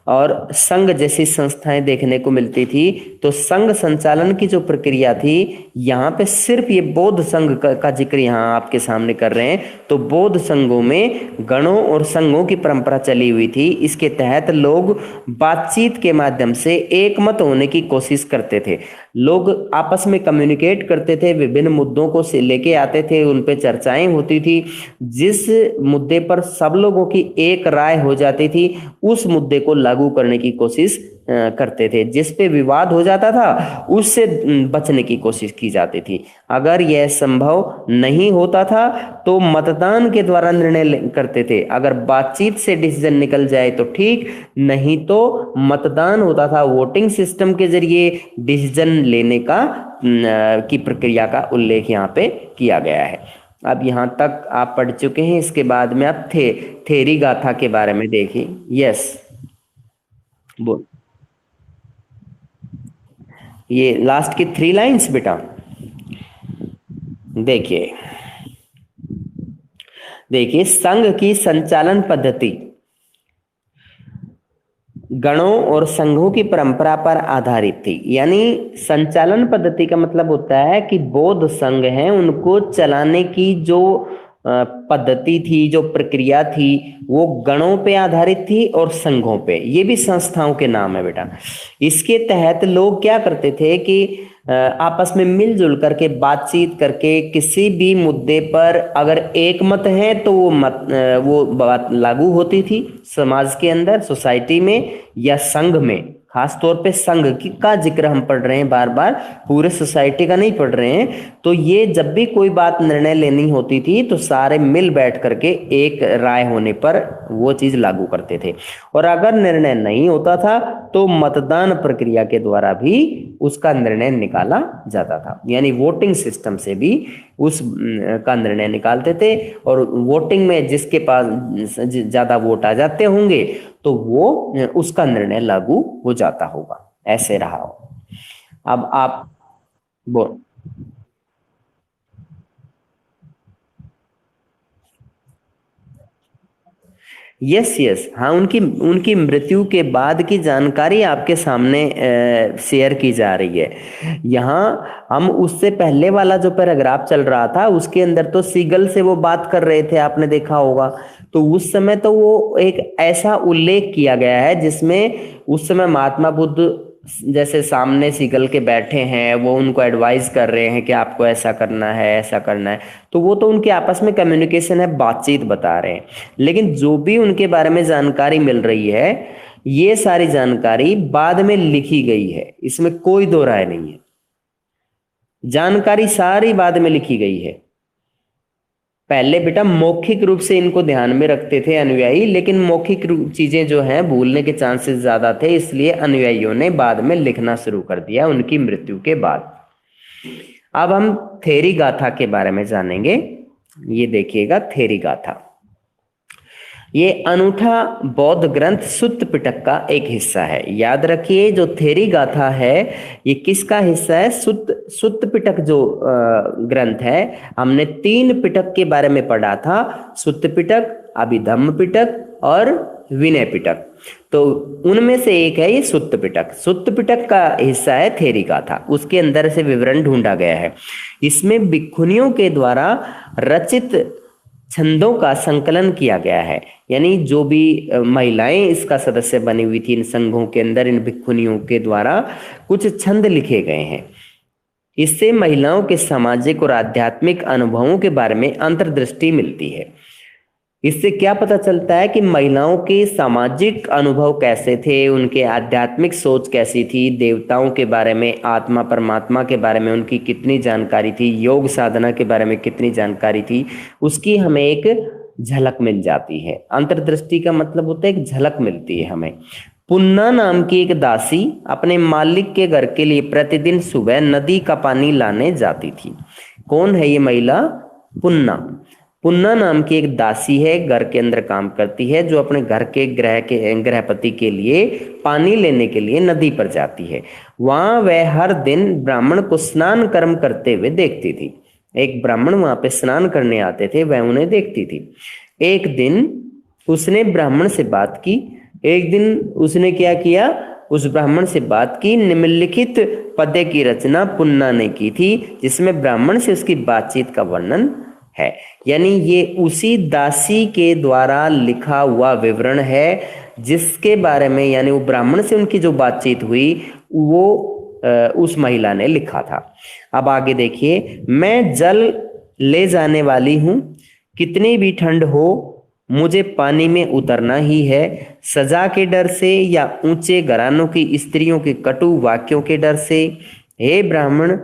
और संघ जैसी संस्थाएं देखने को मिलती थी। तो संघ संचालन की जो प्रक्रिया थी, यहाँ पे सिर्फ ये बौद्ध संघ का जिक्र यहाँ आपके सामने कर रहे हैं। तो बौद्ध संघों में गणों और संघों की परंपरा चली हुई थी। इसके तहत लोग बातचीत के माध्यम से एकमत होने की कोशिश करते थे। लोग आपस में कम्युनिकेट करते थे, विभिन्न मुद्दों को लेके आते थे, उन पे चर्चाएं होती थी। जिस मुद्दे पर सब लोगों की एक राय हो जाती थी उस मुद्दे को लागू करने की कोशिश करते थे। जिस पे विवाद हो जाता था उससे बचने की कोशिश की जाती थी। अगर यह संभव नहीं होता था तो मतदान के द्वारा निर्णय करते थे। अगर बातचीत से डिसीजन निकल जाए तो ठीक, नहीं तो मतदान होता था। वोटिंग सिस्टम के जरिए डिसीजन लेने का की प्रक्रिया का उल्लेख यहाँ पे किया गया है। अब यहाँ तक आप पढ़ चुके हैं। इसके बाद में आप थेरी गाथा के बारे में देखिए। यस, बोल। ये लास्ट की 3 लाइंस बेटा देखिए, देखिए संघ की संचालन पद्धति गणों और संघों की परंपरा पर आधारित थी। यानी संचालन पद्धति का मतलब होता है कि बौद्ध संघ हैं उनको चलाने की जो पद्धति थी, जो प्रक्रिया थी, वो गणों पे आधारित थी और संघों पे। ये भी संस्थाओं के नाम है बेटा। इसके तहत लोग क्या करते थे कि आपस में मिलजुल करके बातचीत करके किसी भी मुद्दे पर अगर एक मत है तो वो बात लागू होती थी समाज के अंदर, सोसाइटी में या संघ में। खास तौर पे संघ का जिक्र हम पढ़ रहे हैं बार बार, पूरे सोसाइटी का नहीं पढ़ रहे हैं। तो ये जब भी कोई बात निर्णय लेनी होती थी तो सारे मिल बैठ करके एक राय होने पर वो चीज लागू करते थे। और अगर निर्णय नहीं होता था तो मतदान प्रक्रिया के द्वारा भी उसका निर्णय निकाला जाता था। यानी वोटिंग सिस्टम से भी उस का निर्णय निकालते थे। और वोटिंग में जिसके पास ज्यादा वोट आ जाते होंगे तो वो उसका निर्णय लागू हो जाता होगा। ऐसे रहा हो। अब आप बोल। यस यस, हाँ, उनकी उनकी मृत्यु के बाद की जानकारी आपके सामने शेयर की जा रही है। यहाँ हम उससे पहले वाला जो पैराग्राफ चल रहा था उसके अंदर तो सीगल से वो बात कर रहे थे, आपने देखा होगा। तो उस समय तो वो एक ऐसा उल्लेख किया गया है जिसमें उस समय महात्मा बुद्ध जैसे सामने सीगल के बैठे हैं, वो उनको एडवाइस कर रहे हैं कि आपको ऐसा करना है, ऐसा करना है, तो वो तो उनके आपस में कम्युनिकेशन है, बातचीत बता रहे हैं। लेकिन जो भी उनके बारे में जानकारी मिल रही है, ये सारी जानकारी बाद में लिखी गई है, इसमें कोई दो राय नहीं है। जानकारी सारी बाद में लिखी गई है। पहले बेटा मौखिक रूप से इनको ध्यान में रखते थे अनुयायी, लेकिन मौखिक चीजें जो हैं भूलने के चांसेस ज्यादा थे, इसलिए अनुयायियों ने बाद में लिखना शुरू कर दिया उनकी मृत्यु के बाद। अब हम थेरी गाथा के बारे में जानेंगे। ये देखिएगा थेरी गाथा, ये अनूठा बौद्ध ग्रंथ सुत्त पिटक का एक हिस्सा है। याद रखिए जो थेरी गाथा है ये किसका हिस्सा है? सुत्त पिटक जो ग्रंथ है, हमने 3 पिटक के बारे में पढ़ा था, सुत्त पिटक, अभिधम्म पिटक और विनय पिटक। तो उनमें से एक है ये सुत्त पिटक। सुत्त पिटक का हिस्सा है थेरी गाथा, उसके अंदर से विवरण ढूंढा गया है। इसमें भिक्षुनियों के द्वारा रचित छंदों का संकलन किया गया है, यानी जो भी महिलाएं इसका सदस्य बनी हुई थी इन संघों के अंदर, इन भिक्षुनियों के द्वारा कुछ छंद लिखे गए हैं। इससे महिलाओं के सामाजिक और आध्यात्मिक अनुभवों के बारे में अंतर्दृष्टि मिलती है। इससे क्या पता चलता है कि महिलाओं के सामाजिक अनुभव कैसे थे, उनके आध्यात्मिक सोच कैसी थी, देवताओं के बारे में, आत्मा परमात्मा के बारे में उनकी कितनी जानकारी थी, योग साधना के बारे में कितनी जानकारी थी, उसकी हमें एक झलक मिल जाती है। अंतर्दृष्टि का मतलब होता है एक झलक मिलती है हमें। पुन्ना नाम की एक दासी अपने मालिक के घर के लिए प्रतिदिन सुबह नदी का पानी लाने जाती थी। कौन है ये महिला? पुन्ना। पुन्ना नाम की एक दासी है, घर के अंदर काम करती है, जो अपने घर के गृहपति के लिए पानी लेने के लिए नदी पर जाती है। वहां वह हर दिन ब्राह्मण को स्नान कर्म करते हुए देखती थी। एक ब्राह्मण वहां पे स्नान करने आते थे, वह उन्हें देखती थी। एक दिन उसने ब्राह्मण से बात की। एक दिन उसने क्या किया? उस ब्राह्मण से बात की। निम्नलिखित पद्य की रचना पुन्ना ने की थी, जिसमें ब्राह्मण से उसकी बातचीत का वर्णन है। यानी ये उसी दासी के द्वारा लिखा हुआ विवरण है, जिसके बारे में, यानी वो ब्राह्मण से उनकी जो बातचीत हुई वो उस महिला ने लिखा था। अब आगे देखिए, मैं जल ले जाने वाली हूं, कितनी भी ठंड हो मुझे पानी में उतरना ही है, सजा के डर से या ऊंचे घरानों की स्त्रियों के कटु वाक्यों के डर से। हे ब्राह्मण,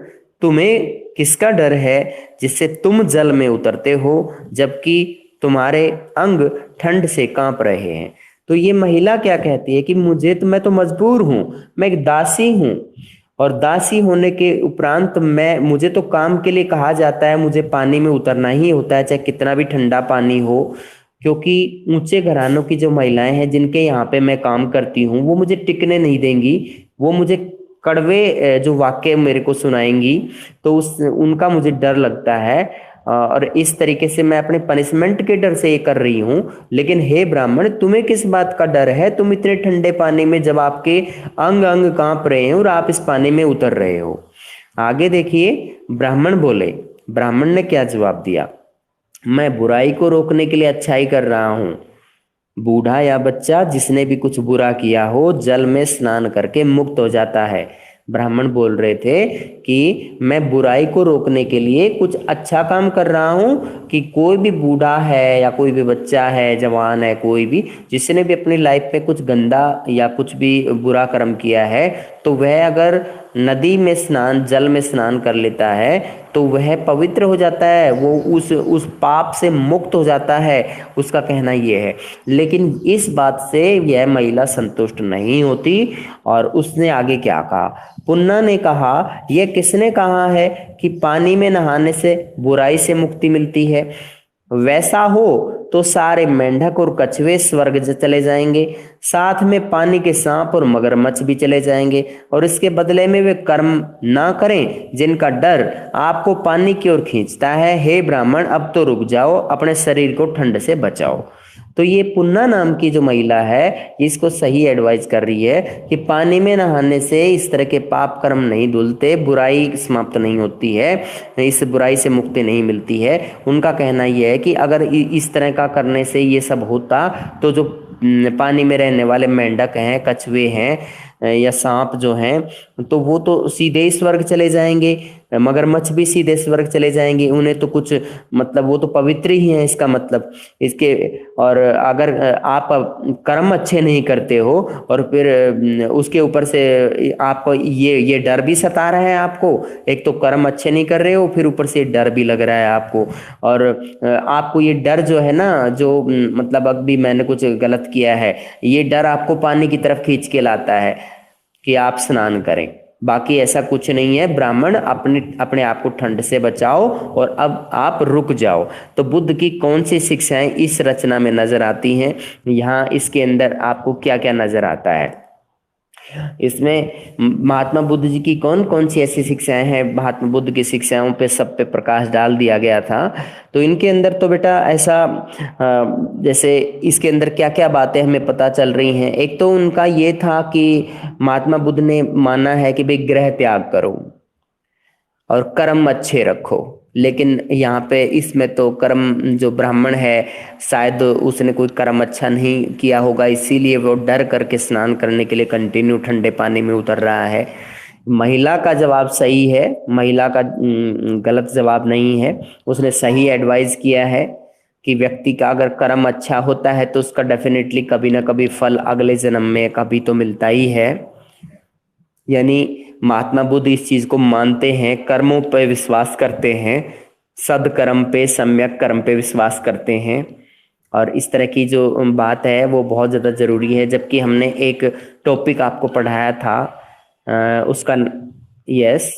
तुम्हें किसका डर है जिससे तुम जल में उतरते हो, जबकि तुम्हारे अंग ठंड से कांप रहे हैं? तो ये महिला क्या कहती है कि मैं तो मजबूर हूं, मैं एक दासी हूं, और दासी होने के उपरांत मुझे तो काम के लिए कहा जाता है, मुझे पानी में उतरना ही होता है, चाहे कितना भी ठंडा पानी हो, क्योंकि ऊंचे घरानों की जो महिलाएं हैं जिनके यहाँ पे मैं काम करती हूँ, वो मुझे टिकने नहीं देंगी, वो मुझे कड़वे जो वाक्य मेरे को सुनाएंगी, तो उनका मुझे डर लगता है, और इस तरीके से मैं अपने पनिशमेंट के डर से ये कर रही हूँ। लेकिन हे ब्राह्मण, तुम्हें किस बात का डर है? तुम इतने ठंडे पानी में, जब आपके अंग अंग कांप रहे हैं और आप इस पानी में उतर रहे हो। आगे देखिए, ब्राह्मण बोले। ब्राह्मण ने क्या जवाब दिया? मैं बुराई को रोकने के लिए अच्छाई कर रहा हूँ। बूढ़ा या बच्चा जिसने भी कुछ बुरा किया हो, जल में स्नान करके मुक्त हो जाता है। ब्राह्मण बोल रहे थे कि मैं बुराई को रोकने के लिए कुछ अच्छा काम कर रहा हूँ, कि कोई भी बूढ़ा है या कोई भी बच्चा है, जवान है, कोई भी जिसने भी अपनी लाइफ में कुछ गंदा या कुछ भी बुरा कर्म किया है, तो वह अगर नदी में स्नान, जल में स्नान कर लेता है तो वह पवित्र हो जाता है, वो उस पाप से मुक्त हो जाता है, उसका कहना यह है। लेकिन इस बात से यह महिला संतुष्ट नहीं होती, और उसने आगे क्या कहा? पुन्ना ने कहा, यह किसने कहा है कि पानी में नहाने से बुराई से मुक्ति मिलती है? वैसा हो तो सारे मेंढक और कछुए स्वर्ग चले जाएंगे, साथ में पानी के सांप और मगरमच्छ भी चले जाएंगे, और इसके बदले में वे कर्म ना करें जिनका डर आपको पानी की ओर खींचता है। हे ब्राह्मण, अब तो रुक जाओ, अपने शरीर को ठंड से बचाओ। तो ये पुन्ना नाम की जो महिला है, इसको सही एडवाइस कर रही है कि पानी में नहाने से इस तरह के पाप कर्म नहीं धुलते, बुराई समाप्त नहीं होती है, इस बुराई से मुक्ति नहीं मिलती है। उनका कहना यह है कि अगर इस तरह का करने से ये सब होता, तो जो पानी में रहने वाले मेंढक हैं, कछुए हैं, या सांप जो हैं, तो वो तो सीधे स्वर्ग चले जाएंगे, मगरमच्छ भी सीधे स्वर्ग चले जाएंगे, उन्हें तो कुछ मतलब वो तो पवित्र ही है इसका मतलब इसके। और अगर आप कर्म अच्छे नहीं करते हो और फिर उसके ऊपर से आपको ये डर भी सता रहा है आपको, एक तो कर्म अच्छे नहीं कर रहे हो, फिर ऊपर से डर भी लग रहा है आपको, और आपको ये डर जो है ना, जो मतलब अभी मैंने कुछ गलत किया है, ये डर आपको पानी की तरफ खींच के लाता है कि आप स्नान करें। बाकी ऐसा कुछ नहीं है। ब्राह्मण अपने अपने आप को ठंड से बचाओ और अब आप रुक जाओ। तो बुद्ध की कौन सी शिक्षाएं इस रचना में नजर आती हैं, यहाँ इसके अंदर आपको क्या क्या नजर आता है? इसमें महात्मा बुद्ध जी की कौन कौन सी ऐसी शिक्षाएं हैं, महात्मा बुद्ध की शिक्षाओं पे सब पे प्रकाश डाल दिया गया था। तो इनके अंदर तो बेटा ऐसा जैसे इसके अंदर क्या क्या बातें हमें पता चल रही हैं। एक तो उनका ये था कि महात्मा बुद्ध ने माना है कि भाई ग्रह त्याग करो और कर्म अच्छे रखो, लेकिन यहाँ पे इसमें तो कर्म जो ब्राह्मण है शायद उसने कोई कर्म अच्छा नहीं किया होगा, इसीलिए वो डर करके स्नान करने के लिए कंटिन्यू ठंडे पानी में उतर रहा है। महिला का जवाब सही है, महिला का गलत जवाब नहीं है। उसने सही एडवाइस किया है कि व्यक्ति का अगर कर्म अच्छा होता है तो उसका डेफिनेटली कभी ना कभी फल अगले जन्म में कभी तो मिलता ही है। यानी महात्मा बुद्ध इस चीज को मानते हैं, कर्मों पे विश्वास करते हैं, सदकर्म पे सम्यक कर्म पे विश्वास करते हैं, और इस तरह की जो बात है वो बहुत ज़्यादा ज़रूरी है। जबकि हमने एक टॉपिक आपको पढ़ाया था उसका, यस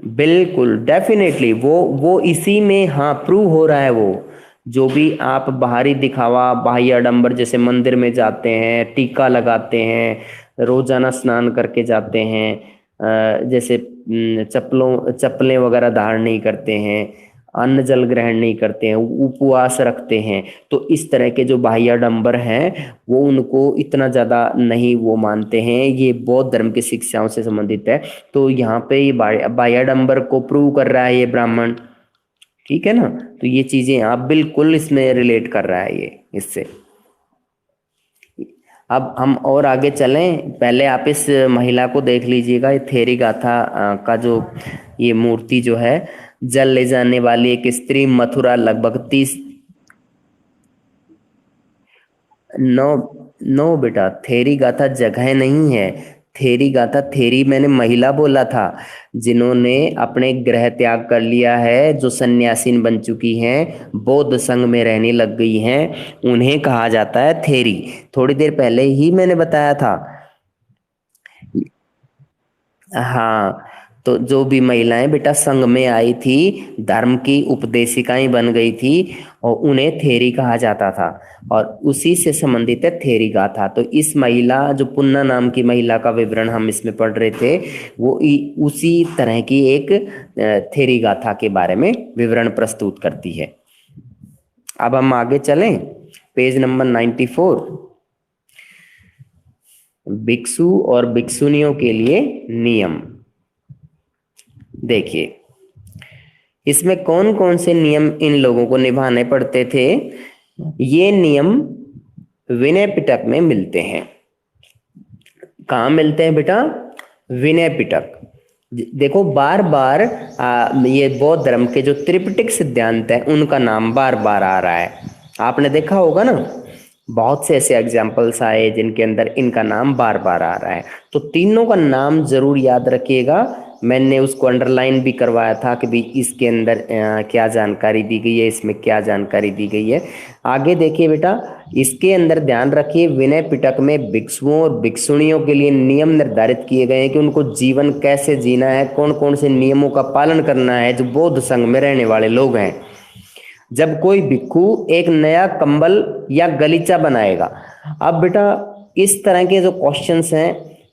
बिल्कुल डेफिनेटली वो इसी में हाँ प्रूव हो रहा है। वो जो भी आप बाहरी दिखावा, बाह्य आडंबर, जैसे मंदिर में जाते हैं, टीका लगाते हैं, रोजाना स्नान करके जाते हैं, जैसे चप्पलें वगैरह धारण नहीं करते हैं, अन्न जल ग्रहण नहीं करते हैं, उपवास रखते हैं, तो इस तरह के जो बाह्य आडंबर हैं वो उनको इतना ज्यादा नहीं वो मानते हैं। ये बौद्ध धर्म की शिक्षाओं से संबंधित है। तो यहाँ पे ये बाह्य आडंबर को प्रूव कर रहा है ये ब्राह्मण, ठीक है ना। तो ये चीजें आप बिल्कुल इसमें रिलेट कर रहा है ये इससे। अब हम और आगे चलें, पहले आप इस महिला को देख लीजिएगा। ये थेरी गाथा का जो ये मूर्ति जो है, जल ले जाने वाली एक स्त्री, मथुरा, लगभग 30। नो नो बेटा, थेरी गाथा जगह नहीं है। थेरी गाथा, थेरी मैंने महिला बोला था जिन्होंने अपने ग्रह त्याग कर लिया है, जो सन्यासीन बन चुकी हैं, बौद्ध संघ में रहने लग गई हैं, उन्हें कहा जाता है थेरी। थोड़ी देर पहले ही मैंने बताया था। हाँ, तो जो भी महिलाएं बेटा संघ में आई थी, धर्म की उपदेशिकाएं बन गई थी, और उन्हें थेरी कहा जाता था, और उसी से संबंधित है थेरी गाथा। तो इस महिला, जो पुन्ना नाम की महिला का विवरण हम इसमें पढ़ रहे थे, वो उसी तरह की एक थेरी गाथा के बारे में विवरण प्रस्तुत करती है। अब हम आगे चलें, पेज नंबर 94, भिक्षु और भिक्षुनियों के लिए नियम। देखिए इसमें कौन कौन से नियम इन लोगों को निभाने पड़ते थे। ये नियम विनय पिटक में मिलते हैं। कहाँ मिलते हैं बेटा? विनय पिटक। देखो बार बार ये बौद्ध धर्म के जो त्रिपिटक सिद्धांत है उनका नाम बार बार आ रहा है। आपने देखा होगा ना, बहुत से ऐसे एग्जाम्पल्स आए जिनके अंदर इनका नाम बार बार आ रहा है। तो तीनों का नाम जरूर याद रखिएगा। मैंने उसको अंडरलाइन भी करवाया था कि भाई इसके अंदर क्या जानकारी दी गई है, इसमें क्या जानकारी दी गई है। आगे देखिए बेटा, इसके अंदर ध्यान रखिए, विनय पिटक में भिक्षुओं और भिक्षुणियों के लिए नियम निर्धारित किए गए हैं कि उनको जीवन कैसे जीना है, कौन कौन से नियमों का पालन करना है जो बौद्ध संघ में रहने वाले लोग हैं। जब कोई भिक्षु एक नया कंबल या गलीचा बनाएगा, अब बेटा इस तरह के जो क्वेश्चंस हैं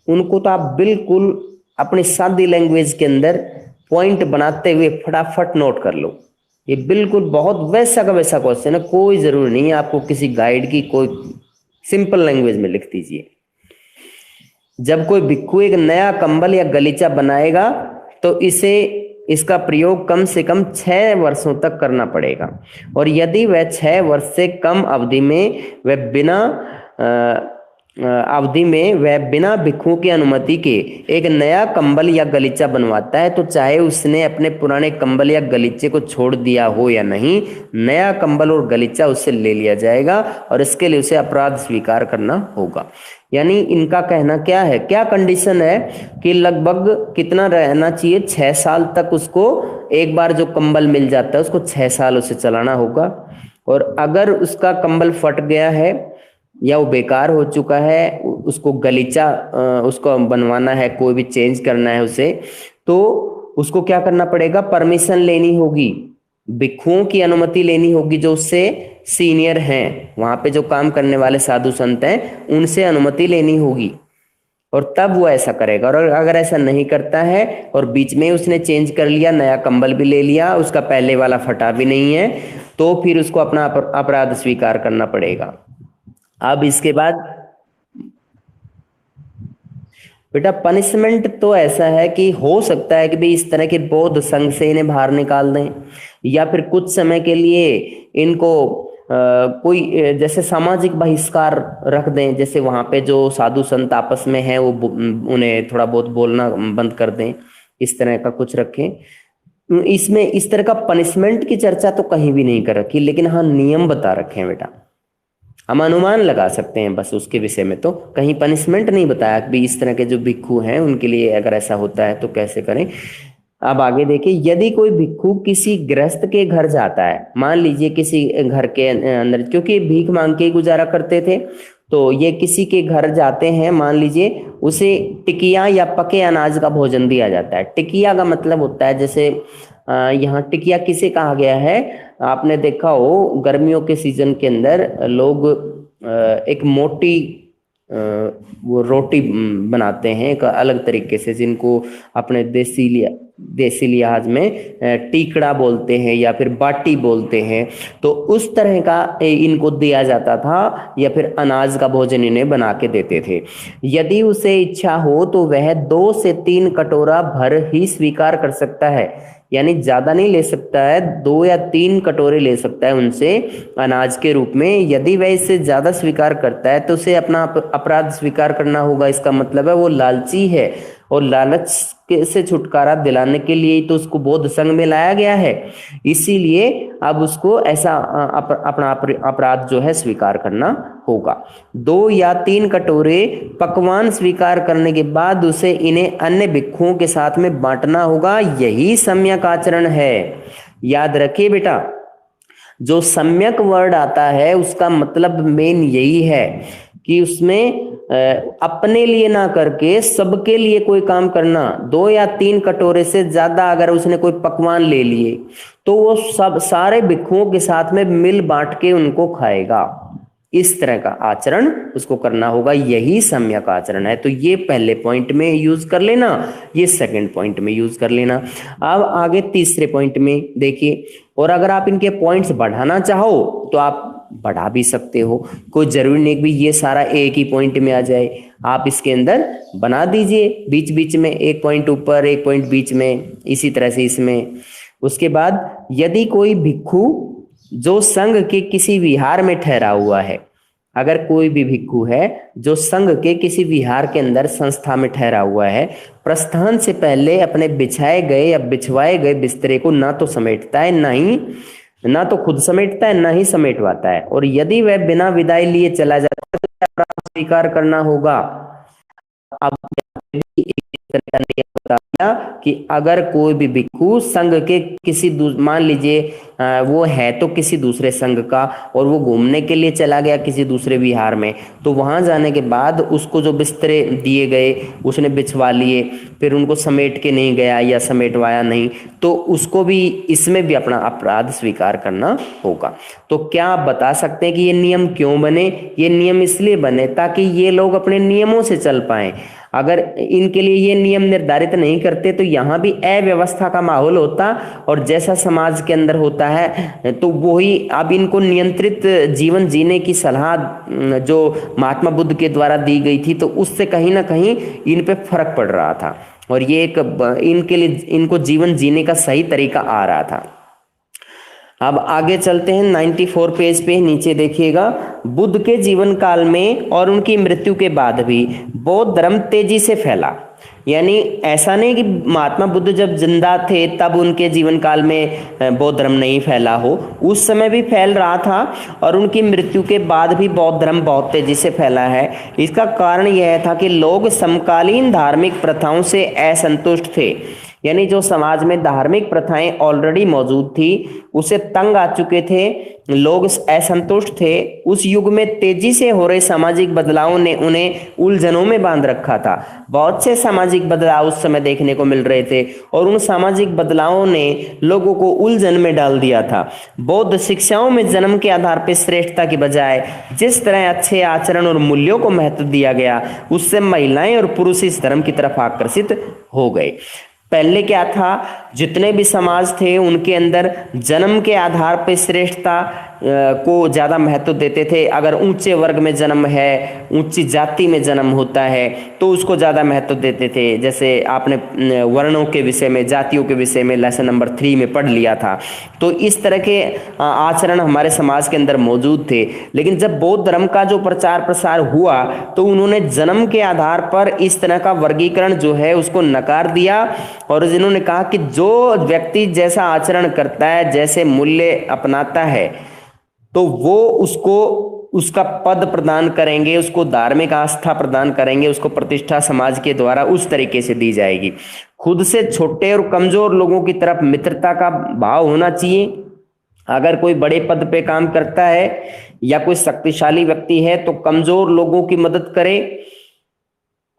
उनको तो आप बिल्कुल अपनी सादी लैंग्वेज के अंदर पॉइंट बनाते हुए फटाफट नोट कर लो। ये बिल्कुल बहुत वैसा का वैसा क्वेश्चन है, कोई जरूरी नहीं है आपको किसी गाइड की, कोई सिंपल लैंग्वेज में लिख दीजिए। जब कोई भिक्षु एक नया कंबल या गलीचा बनाएगा तो इसे इसका प्रयोग कम से कम 6 वर्षों तक करना पड़ेगा, और यदि वह 6 वर्ष से कम अवधि में वह बिना भिक्षुओं की अनुमति के एक नया कंबल या गलीचा बनवाता है, तो चाहे उसने अपने पुराने कंबल या गलीचे को छोड़ दिया हो या नहीं, नया कंबल और गलीचा उससे ले लिया जाएगा और इसके लिए उसे अपराध स्वीकार करना होगा। यानी इनका कहना क्या है, क्या कंडीशन है कि लगभग कितना रहना चाहिए, 6 साल तक उसको एक बार जो कंबल मिल जाता है उसको 6 साल उसे चलाना होगा, और अगर उसका कंबल फट गया है या वो बेकार हो चुका है, उसको गलीचा उसको बनवाना है, कोई भी चेंज करना है उसे, तो उसको क्या करना पड़ेगा, परमिशन लेनी होगी, भिक्षुओं की अनुमति लेनी होगी जो उससे सीनियर हैं, वहां पे जो काम करने वाले साधु संत हैं उनसे अनुमति लेनी होगी, और तब वो ऐसा करेगा। और अगर ऐसा नहीं करता है और बीच में उसने चेंज कर लिया, नया कंबल भी ले लिया, उसका पहले वाला फटा भी नहीं है, तो फिर उसको अपना अपराध स्वीकार करना पड़ेगा। अब इसके बाद बेटा पनिशमेंट तो ऐसा है कि हो सकता है कि भी इस तरह के बौद्ध संघ से इन्हें बाहर निकाल दें, या फिर कुछ समय के लिए इनको कोई जैसे सामाजिक बहिष्कार रख दें, जैसे वहां पे जो साधु संत आपस में हैं वो उन्हें थोड़ा बहुत बोलना बंद कर दें, इस तरह का कुछ रखें। इसमें इस तरह का पनिशमेंट की चर्चा तो कहीं भी नहीं कर रखी, लेकिन हाँ नियम बता रखे हैं बेटा, हम अनुमान लगा सकते हैं बस उसके विषय में, तो कहीं पनिशमेंट नहीं बताया कि इस तरह के जो भिक्षु हैं उनके लिए अगर ऐसा होता है तो कैसे करें। अब आगे देखिए, यदि कोई भिक्षु किसी गृहस्थ के घर जाता है, मान लीजिए किसी घर के अंदर, क्योंकि भीख मांग के गुजारा करते थे, तो ये किसी के घर जाते हैं, मान लीजिए उसे टिकिया या पके अनाज का भोजन दिया जाता है। टिकिया का मतलब होता है, जैसे यहाँ टिकिया किसे कहा गया है, आपने देखा हो गर्मियों के सीजन के अंदर लोग एक मोटी वो रोटी बनाते हैं एक अलग तरीके से, जिनको अपने देसी लिहाज में टीकड़ा बोलते हैं या फिर बाटी बोलते हैं, तो उस तरह का इनको दिया जाता था, या फिर अनाज का भोजन इन्हें बना के देते थे। यदि उसे इच्छा हो तो वह 2 से 3 कटोरा भर ही स्वीकार कर सकता है, यानी ज्यादा नहीं ले सकता है, 2 या 3 कटोरे ले सकता है उनसे अनाज के रूप में। यदि वह इससे ज्यादा स्वीकार करता है तो उसे अपना अपराध स्वीकार करना होगा। इसका मतलब है वो लालची है, और लालच से छुटकारा दिलाने के लिए तो उसको बौद्ध संघ में लाया गया है, इसीलिए अब उसको ऐसा अपना अपराध जो है स्वीकार करना होगा। 2 या 3 कटोरे पकवान स्वीकार करने के बाद उसे इन्हें अन्य भिक्षुओं के साथ में बांटना होगा, यही सम्यक आचरण है। याद रखिए बेटा, जो सम्यक वर्ड आता है उसका मतलब मेन यही है कि उसमें अपने लिए ना करके सबके लिए कोई काम करना। 2 या 3 कटोरे से ज्यादा अगर उसने कोई पकवान ले लिए तो वो सब सारे भिक्षुओं के साथ में मिल बांट के उनको खाएगा, इस तरह का आचरण उसको करना होगा, यही सम्यक आचरण है। तो ये पहले पॉइंट में यूज कर लेना, ये सेकंड पॉइंट में यूज कर लेना। अब आगे तीसरे पॉइंट में देखिए, और अगर आप इनके पॉइंट्स बढ़ाना चाहो तो आप बढ़ा भी सकते हो, कोई जरूरी नहीं कि ये सारा एक ही पॉइंट में आ जाए, आप इसके अंदर बना दीजिए, बीच बीच में 1 पॉइंट ऊपर 1 पॉइंट बीच में, इसी तरह से इसमें। उसके बाद यदि कोई भिक्षु जो संघ के किसी विहार में ठहरा हुआ है, अगर कोई भी भिक्षु है जो संघ के किसी विहार के अंदर संस्था में ठहरा हुआ है, प्रस्थान से पहले अपने बिछाए गए या बिछवाए गए बिस्तरे को ना तो समेटता है, ना तो खुद समेटता है, ना ही समेटवाता है, और यदि वह बिना विदाई लिए चला जाता है तो अपराध स्वीकार करना होगा। अब कि अगर कोई भी भिक्षु संघ के किसी मान लीजिए वो है तो किसी दूसरे संघ का, और वो घूमने के लिए चला गया किसी दूसरे विहार में, तो वहां जाने के बाद उसको जो बिस्तरे दिए गए उसने बिछवा लिए, फिर उनको समेट के नहीं गया या समेटवाया नहीं, तो उसको भी इसमें भी अपना अपराध स्वीकार करना होगा। तो क्या आप बता सकते हैं कि ये नियम क्यों बने? ये नियम इसलिए बने ताकि ये लोग अपने नियमों से चल पाएं। अगर इनके लिए ये नियम निर्धारित नहीं करते तो यहाँ भी अव्यवस्था का माहौल होता, और जैसा समाज के अंदर होता है तो वही अब इनको नियंत्रित जीवन जीने की सलाह जो महात्मा बुद्ध के द्वारा दी गई थी, तो उससे कहीं ना कहीं इन पे फर्क पड़ रहा था। और ये एक इनके लिए इनको जीवन जीने का सही तरीका आ रहा था। अब आगे चलते हैं 94 पेज पे, नीचे देखिएगा। बुद्ध के जीवन काल में और उनकी मृत्यु के बाद भी बौद्ध धर्म तेजी से फैला। यानी ऐसा नहीं कि महात्मा बुद्ध जब जिंदा थे तब उनके जीवन काल में बौद्ध धर्म नहीं फैला हो, उस समय भी फैल रहा था, और उनकी मृत्यु के बाद भी बौद्ध धर्म बहुत तेजी से फैला है। इसका कारण यह था कि लोग समकालीन धार्मिक प्रथाओं से असंतुष्ट थे। यानी जो समाज में धार्मिक प्रथाएं ऑलरेडी मौजूद थी उसे तंग आ चुके थे, लोग असंतुष्ट थे। उस युग में तेजी से हो रहे सामाजिक बदलावों ने उन्हें उलझनों में बांध रखा था। बहुत से सामाजिक बदलाव उस समय देखने को मिल रहे थे और उन सामाजिक बदलावों ने लोगों को उलझन में डाल दिया था। बौद्ध शिक्षाओं में जन्म के आधार पर श्रेष्ठता की बजाय जिस तरह अच्छे आचरण और मूल्यों को महत्व दिया गया, उससे महिलाएं और पुरुष इस धर्म की तरफ आकर्षित हो गए। पहले क्या था, जितने भी समाज थे उनके अंदर जन्म के आधार पर श्रेष्ठता को ज़्यादा महत्व देते थे। अगर ऊंचे वर्ग में जन्म है, ऊंची जाति में जन्म होता है तो उसको ज़्यादा महत्व देते थे। जैसे आपने वर्णों के विषय में, जातियों के विषय में लेसन नंबर 3 में पढ़ लिया था। तो इस तरह के आचरण हमारे समाज के अंदर मौजूद थे। लेकिन जब बौद्ध धर्म का जो प्रचार प्रसार हुआ तो उन्होंने जन्म के आधार पर इस तरह का वर्गीकरण जो है उसको नकार दिया, और जिन्होंने कहा कि जो व्यक्ति जैसा आचरण करता है, जैसे मूल्य अपनाता है, तो वो उसको उसका पद प्रदान करेंगे, उसको धार्मिक आस्था प्रदान करेंगे, उसको प्रतिष्ठा समाज के द्वारा उस तरीके से दी जाएगी। खुद से छोटे और कमजोर लोगों की तरफ मित्रता का भाव होना चाहिए। अगर कोई बड़े पद पे काम करता है या कोई शक्तिशाली व्यक्ति है तो कमजोर लोगों की मदद करे,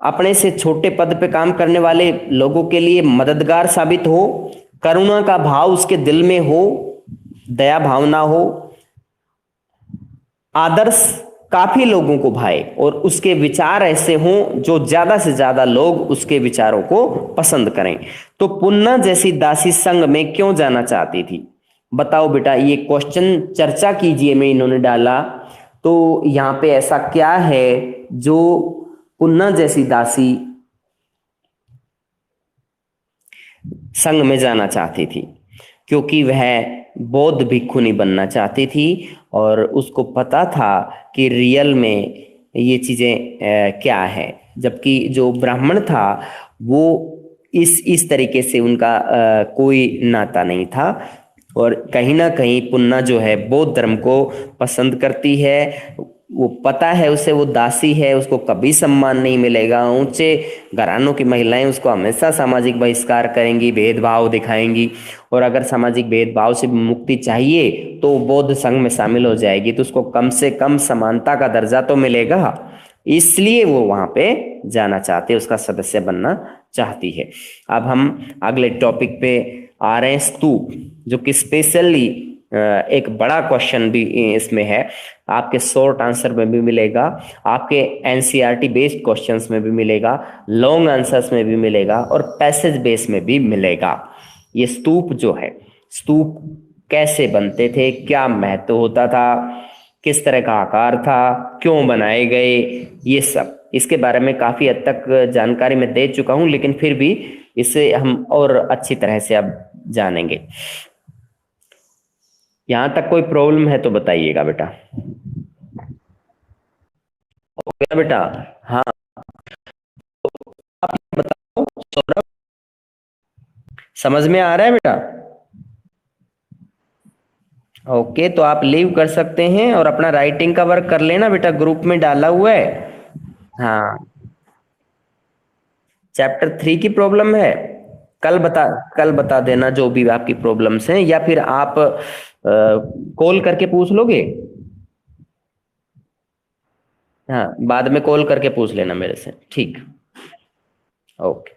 अपने से छोटे पद पे काम करने वाले लोगों के लिए मददगार साबित हो, करुणा का भाव उसके दिल में हो, दया भावना हो, आदर्श काफी लोगों को भाए और उसके विचार ऐसे हों जो ज्यादा से ज्यादा लोग उसके विचारों को पसंद करें। तो पुन्ना जैसी दासी संघ में क्यों जाना चाहती थी? बताओ बेटा, ये क्वेश्चन चर्चा कीजिए में इन्होंने डाला। तो यहाँ पे ऐसा क्या है जो पुन्ना जैसी दासी संघ में जाना चाहती थी? क्योंकि वह बौद्ध भिक्षुनी बनना चाहती थी और उसको पता था कि रियल में ये चीजें क्या है। जबकि जो ब्राह्मण था वो इस तरीके से उनका कोई नाता नहीं था, और कहीं ना कहीं पुन्ना जो है बौद्ध धर्म को पसंद करती है। वो पता है उसे वो दासी है, उसको कभी सम्मान नहीं मिलेगा। ऊंचे घरानों की महिलाएं उसको हमेशा सामाजिक बहिष्कार करेंगी, भेदभाव दिखाएंगी, और अगर सामाजिक भेदभाव से मुक्ति चाहिए तो बौद्ध संघ में शामिल हो जाएगी, तो उसको कम से कम समानता का दर्जा तो मिलेगा। इसलिए वो वहां पे जाना चाहते, उसका सदस्य बनना चाहती है। अब हम अगले टॉपिक पे आ रहे हैं, स्तूप, जो कि स्पेशली एक बड़ा क्वेश्चन भी इसमें है। आपके शॉर्ट आंसर में भी मिलेगा, आपके एनसीईआरटी बेस्ड क्वेश्चंस में भी मिलेगा, लॉन्ग आंसर्स में भी मिलेगा, और पैसेज बेस में भी मिलेगा। ये स्तूप जो है, स्तूप कैसे बनते थे, क्या महत्व होता था, किस तरह का आकार था, क्यों बनाए गए, ये सब इसके बारे में काफी हद तक जानकारी मैं दे चुका हूं, लेकिन फिर भी इसे हम और अच्छी तरह से अब जानेंगे। यहां तक कोई प्रॉब्लम है तो बताइएगा बेटा। हो गया बेटा? हाँ, आप बताओ सौरभ, समझ में आ रहा है बेटा? ओके, तो आप लीव कर सकते हैं और अपना राइटिंग का वर्क कर लेना बेटा, ग्रुप में डाला हुआ है। हाँ, चैप्टर 3 की प्रॉब्लम है, कल बता देना जो भी आपकी प्रॉब्लम्स हैं, या फिर आप कॉल करके पूछ लोगे। हाँ, बाद में कॉल करके पूछ लेना मेरे से, ठीक? ओके।